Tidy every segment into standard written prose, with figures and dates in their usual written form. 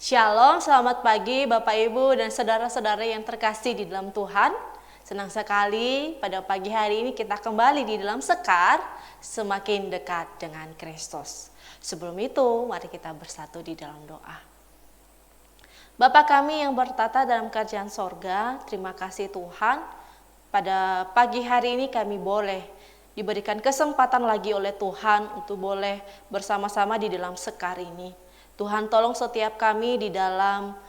Shalom, selamat pagi Bapak Ibu dan saudara-saudara yang terkasih di dalam Tuhan. Senang sekali pada pagi hari ini kita kembali di dalam Sekar, semakin dekat dengan Kristus. Sebelum itu, mari kita bersatu di dalam doa. Bapa kami yang bertata dalam kerajaan sorga, terima kasih Tuhan. Pada pagi hari ini kami boleh diberikan kesempatan lagi oleh Tuhan untuk boleh bersama-sama di dalam Sekar ini. Tuhan tolong setiap kami di dalam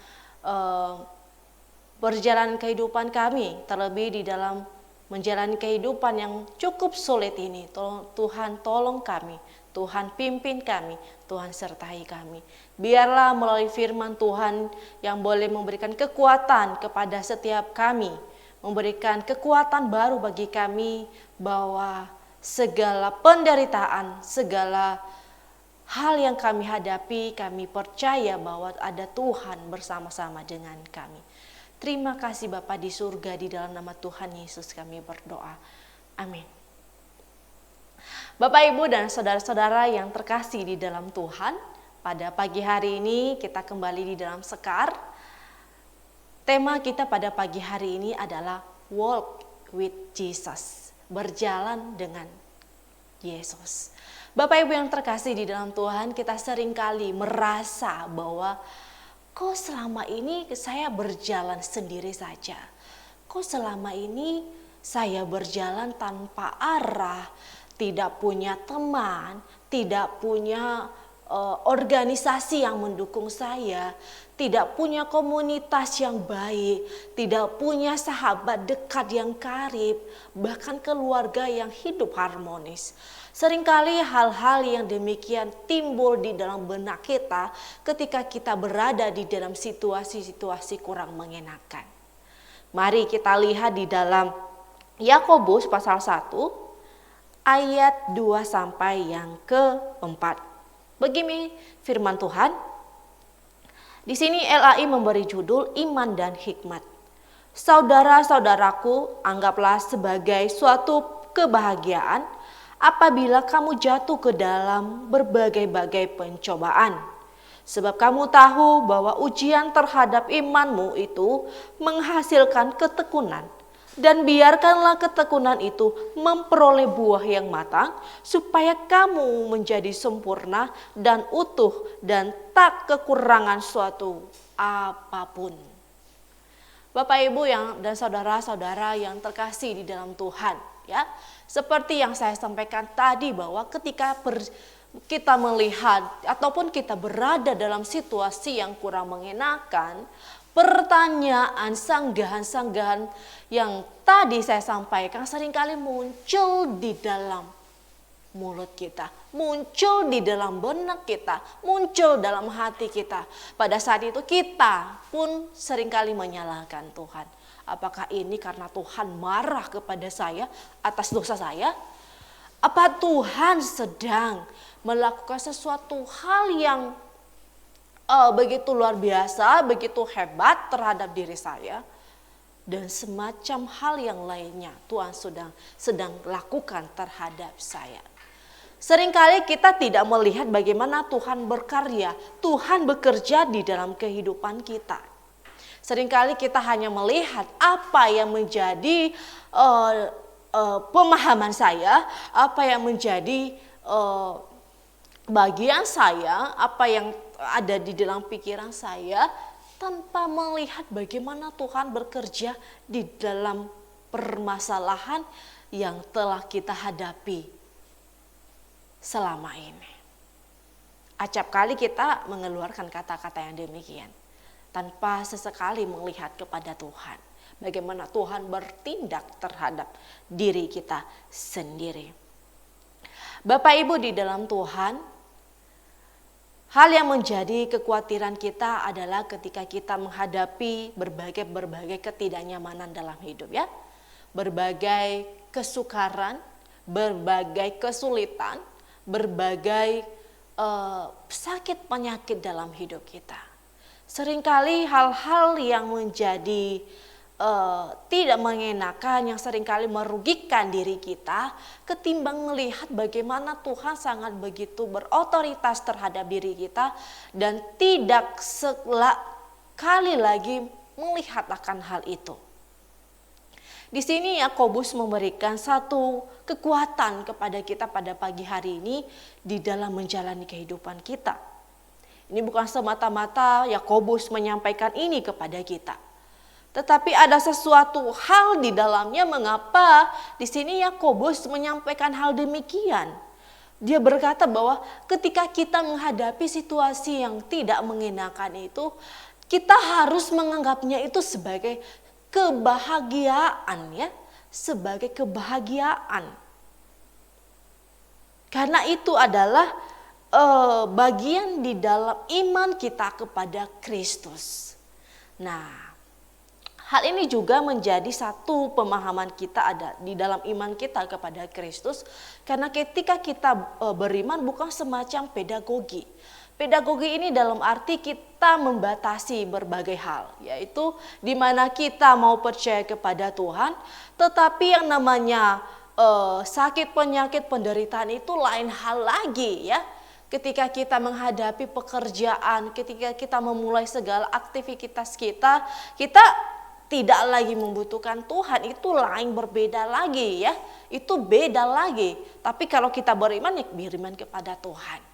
perjalanan kehidupan kami, terlebih di dalam menjalani kehidupan yang cukup sulit ini. Tuhan tolong kami, Tuhan pimpin kami, Tuhan sertai kami. Biarlah melalui firman Tuhan yang boleh memberikan kekuatan kepada setiap kami, memberikan kekuatan baru bagi kami bahwa segala penderitaan, segala hal yang kami hadapi, kami percaya bahwa ada Tuhan bersama-sama dengan kami. Terima kasih Bapa di surga, di dalam nama Tuhan Yesus kami berdoa. Amin. Bapak, Ibu, dan saudara-saudara yang terkasih di dalam Tuhan, pada pagi hari ini kita kembali di dalam Sekar. Tema kita pada pagi hari ini adalah Walk with Jesus, berjalan dengan Yesus. Bapak Ibu yang terkasih di dalam Tuhan, kita seringkali merasa bahwa kok selama ini saya berjalan sendiri saja. Kok selama ini saya berjalan tanpa arah, tidak punya teman, tidak punya organisasi yang mendukung saya, tidak punya komunitas yang baik, tidak punya sahabat dekat yang karib, bahkan keluarga yang hidup harmonis. Seringkali hal-hal yang demikian timbul di dalam benak kita ketika kita berada di dalam situasi-situasi kurang mengenakan. Mari kita lihat di dalam Yakobus pasal 1 ayat 2 sampai yang ke-4. Begini firman Tuhan. Di sini LAI memberi judul Iman dan Hikmat. Saudara-saudaraku, anggaplah sebagai suatu kebahagiaan apabila kamu jatuh ke dalam berbagai-bagai pencobaan. Sebab kamu tahu bahwa ujian terhadap imanmu itu menghasilkan ketekunan. Dan biarkanlah ketekunan itu memperoleh buah yang matang, supaya kamu menjadi sempurna dan utuh dan tak kekurangan suatu apapun. Bapak, Ibu dan saudara-saudara yang terkasih di dalam Tuhan, ya, seperti yang saya sampaikan tadi bahwa ketika kita melihat ataupun kita berada dalam situasi yang kurang mengenakan, pertanyaan, sanggahan-sanggahan yang tadi saya sampaikan seringkali muncul di dalam mulut kita, muncul di dalam benak kita, muncul dalam hati kita. Pada saat itu kita pun seringkali menyalahkan Tuhan. Apakah ini karena Tuhan marah kepada saya atas dosa saya? Apa Tuhan sedang melakukan sesuatu hal yang begitu luar biasa, begitu hebat terhadap diri saya? Dan semacam hal yang lainnya Tuhan sedang lakukan terhadap saya. Seringkali kita tidak melihat bagaimana Tuhan berkarya, Tuhan bekerja di dalam kehidupan kita. Seringkali kita hanya melihat apa yang menjadi pemahaman saya, apa yang menjadi bagian saya, apa yang ada di dalam pikiran saya, tanpa melihat bagaimana Tuhan bekerja di dalam permasalahan yang telah kita hadapi selama ini. Acap kali kita mengeluarkan kata-kata yang demikian tanpa sesekali melihat kepada Tuhan. Bagaimana Tuhan bertindak terhadap diri kita sendiri. Bapak, Ibu di dalam Tuhan, hal yang menjadi kekhawatiran kita adalah ketika kita menghadapi berbagai ketidaknyamanan dalam hidup, ya. Berbagai kesukaran, berbagai kesulitan, berbagai sakit penyakit dalam hidup kita. Seringkali hal-hal yang menjadi tidak mengenakan, yang seringkali merugikan diri kita, ketimbang melihat bagaimana Tuhan sangat begitu berotoritas terhadap diri kita dan tidak sekali lagi melihat akan hal itu. Di sini Yakobus memberikan satu kekuatan kepada kita pada pagi hari ini di dalam menjalani kehidupan kita. Ini bukan semata-mata Yakobus menyampaikan ini kepada kita, tetapi ada sesuatu hal di dalamnya mengapa di sini Yakobus menyampaikan hal demikian. Dia berkata bahwa ketika kita menghadapi situasi yang tidak mengenakan itu, kita harus menganggapnya itu sebagai kebahagiaan, ya, sebagai kebahagiaan. Karena itu adalah bagian di dalam iman kita kepada Kristus. Nah, hal ini juga menjadi satu pemahaman kita ada di dalam iman kita kepada Kristus. Karena ketika kita beriman bukan semacam pedagogi. Pedagogi ini dalam arti kita membatasi berbagai hal, yaitu di mana kita mau percaya kepada Tuhan, tetapi yang namanya sakit, penyakit, penderitaan itu lain hal lagi, ya. Ketika kita menghadapi pekerjaan, ketika kita memulai segala aktivitas kita tidak lagi membutuhkan Tuhan, itu lain, berbeda lagi, ya. Itu beda lagi. Tapi kalau kita beriman, ya beriman kepada Tuhan.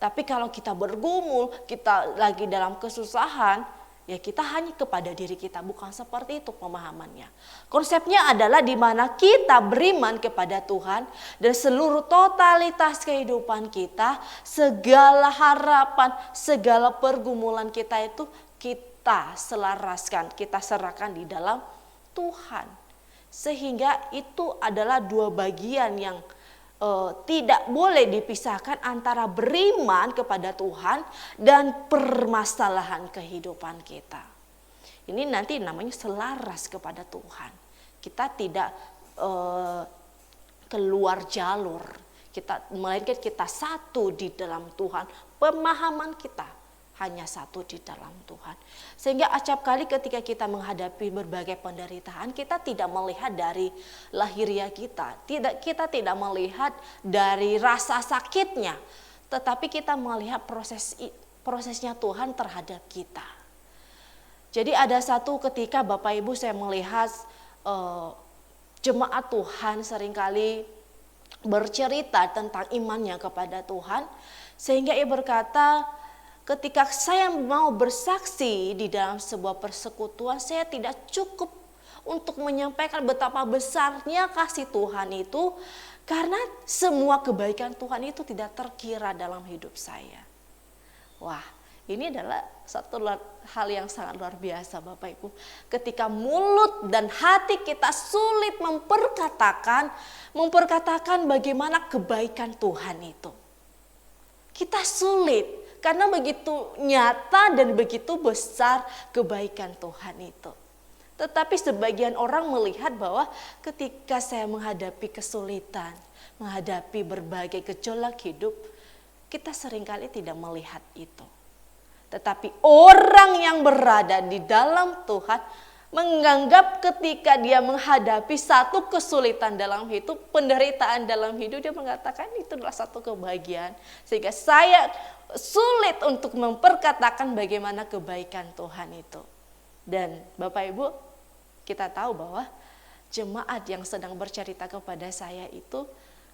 Tapi kalau kita bergumul, kita lagi dalam kesusahan, ya kita hanya kepada diri kita. Bukan seperti itu pemahamannya. Konsepnya adalah di mana kita beriman kepada Tuhan dan seluruh totalitas kehidupan kita, segala harapan, segala pergumulan kita itu kita selaraskan, kita serahkan di dalam Tuhan. Sehingga itu adalah dua bagian yang tidak boleh dipisahkan antara beriman kepada Tuhan dan permasalahan kehidupan kita. Ini nanti namanya selaras kepada Tuhan. Kita tidak keluar jalur, melainkan kita satu di dalam Tuhan. Pemahaman kita hanya satu di dalam Tuhan. Sehingga acap kali ketika kita menghadapi berbagai penderitaan, kita tidak melihat dari lahiriah kita. Kita tidak melihat dari rasa sakitnya. Tetapi kita melihat prosesnya Tuhan terhadap kita. Jadi ada satu ketika Bapak Ibu saya melihat jemaat Tuhan seringkali bercerita tentang imannya kepada Tuhan. Sehingga ia berkata, ketika saya mau bersaksi di dalam sebuah persekutuan, saya tidak cukup untuk menyampaikan betapa besarnya kasih Tuhan itu, karena semua kebaikan Tuhan itu tidak terkira dalam hidup saya. Wah, ini adalah satu hal yang sangat luar biasa Bapak Ibu. Ketika mulut dan hati kita sulit memperkatakan bagaimana kebaikan Tuhan itu. Kita sulit. Karena begitu nyata dan begitu besar kebaikan Tuhan itu. Tetapi sebagian orang melihat bahwa ketika saya menghadapi kesulitan, menghadapi berbagai gejolak hidup, kita seringkali tidak melihat itu. Tetapi orang yang berada di dalam Tuhan menganggap ketika dia menghadapi satu kesulitan dalam hidup, penderitaan dalam hidup, dia mengatakan itu adalah satu kebahagiaan. Sehingga saya sulit untuk memperkatakan bagaimana kebaikan Tuhan itu. Dan Bapak Ibu, kita tahu bahwa jemaat yang sedang bercerita kepada saya itu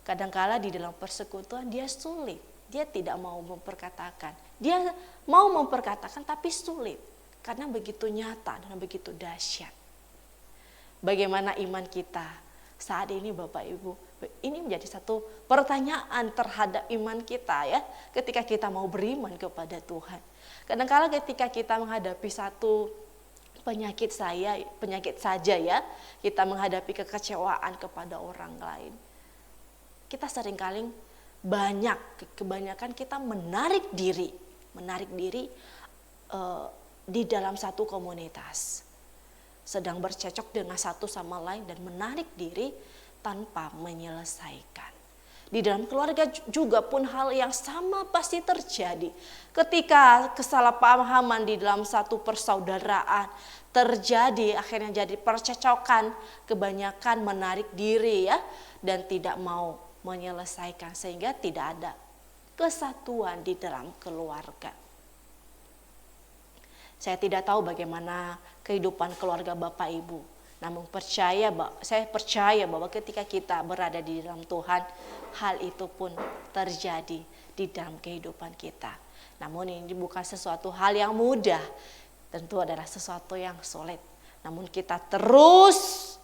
kadangkala di dalam persekutuan dia sulit. Dia tidak mau memperkatakan. Dia mau memperkatakan tapi sulit. Karena begitu nyata dan begitu dahsyat. Bagaimana iman kita saat ini Bapak Ibu? Ini menjadi satu pertanyaan terhadap iman kita, ya. Ketika kita mau beriman kepada Tuhan. Kadang-kala ketika kita menghadapi satu penyakit saja, ya. Kita menghadapi kekecewaan kepada orang lain. Kita seringkali kebanyakan kita menarik diri di dalam satu komunitas, sedang bercocok dengan satu sama lain dan menarik diri tanpa menyelesaikan. Di dalam keluarga juga pun hal yang sama pasti terjadi. Ketika kesalahpahaman di dalam satu persaudaraan terjadi, akhirnya jadi percecokan, kebanyakan menarik diri ya, dan tidak mau menyelesaikan, sehingga tidak ada kesatuan di dalam keluarga. Saya tidak tahu bagaimana kehidupan keluarga Bapak Ibu, namun saya percaya bahwa ketika kita berada di dalam Tuhan, hal itu pun terjadi di dalam kehidupan kita. Namun ini bukan sesuatu hal yang mudah, tentu adalah sesuatu yang sulit. Namun kita terus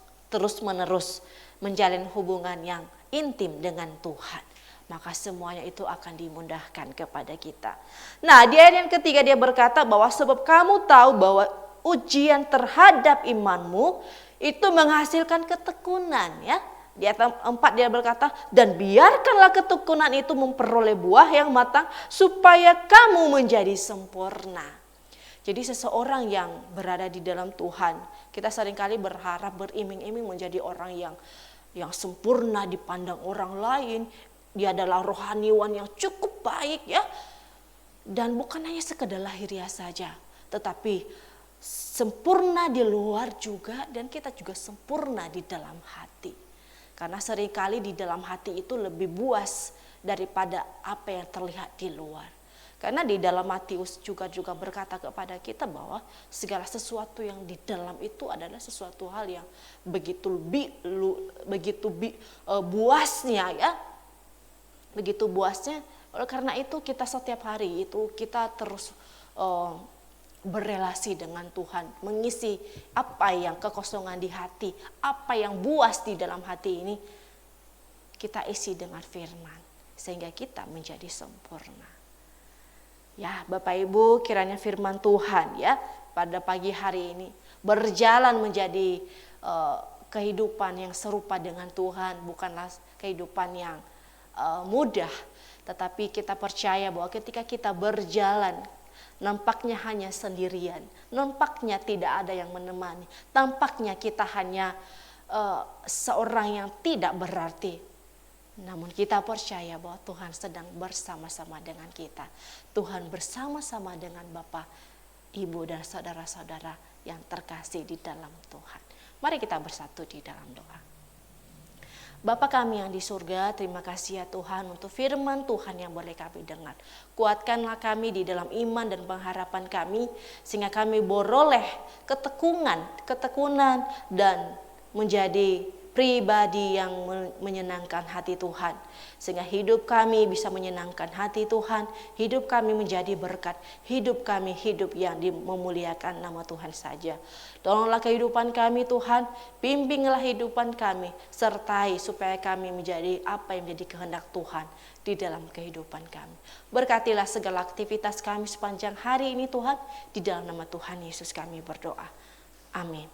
menerus menjalin hubungan yang intim dengan Tuhan, maka semuanya itu akan dimudahkan kepada kita. Nah, di ayat yang ketiga dia berkata bahwa sebab kamu tahu bahwa ujian terhadap imanmu itu menghasilkan ketekunan ya. Di ayat 4 dia berkata, dan biarkanlah ketekunan itu memperoleh buah yang matang supaya kamu menjadi sempurna. Jadi seseorang yang berada di dalam Tuhan, kita seringkali berharap beriming-iming menjadi orang yang sempurna dipandang orang lain. Dia adalah rohaniwan yang cukup baik ya. Dan bukan hanya sekedar lahiriah saja, tetapi sempurna di luar juga, dan kita juga sempurna di dalam hati. Karena seringkali di dalam hati itu lebih buas daripada apa yang terlihat di luar. Karena di dalam Matius juga berkata kepada kita bahwa segala sesuatu yang di dalam itu adalah sesuatu hal yang begitu buasnya ya. Begitu buasnya. Oleh karena itu kita setiap hari itu kita terus berelasi dengan Tuhan, mengisi apa yang kekosongan di hati, apa yang buas di dalam hati ini, kita isi dengan firman, sehingga kita menjadi sempurna. Ya Bapak Ibu, kiranya firman Tuhan ya pada pagi hari ini berjalan menjadi kehidupan yang serupa dengan Tuhan, bukanlah kehidupan yang mudah, tetapi kita percaya bahwa ketika kita berjalan, nampaknya hanya sendirian, nampaknya tidak ada yang menemani, tampaknya kita hanya seorang yang tidak berarti. Namun kita percaya bahwa Tuhan sedang bersama-sama dengan kita. Tuhan bersama-sama dengan Bapak, Ibu dan saudara-saudara yang terkasih di dalam Tuhan. Mari kita bersatu di dalam doa. Bapa kami yang di surga, terima kasih ya Tuhan untuk firman Tuhan yang boleh kami dengar. Kuatkanlah kami di dalam iman dan pengharapan kami, sehingga kami beroleh ketekunan dan menjadi pribadi yang menyenangkan hati Tuhan. Sehingga hidup kami bisa menyenangkan hati Tuhan, hidup kami menjadi berkat, hidup kami hidup yang memuliakan nama Tuhan saja. Tolonglah kehidupan kami Tuhan, bimbinglah kehidupan kami, sertai supaya kami menjadi apa yang menjadi kehendak Tuhan di dalam kehidupan kami. Berkatilah segala aktivitas kami sepanjang hari ini Tuhan, di dalam nama Tuhan Yesus kami berdoa. Amin.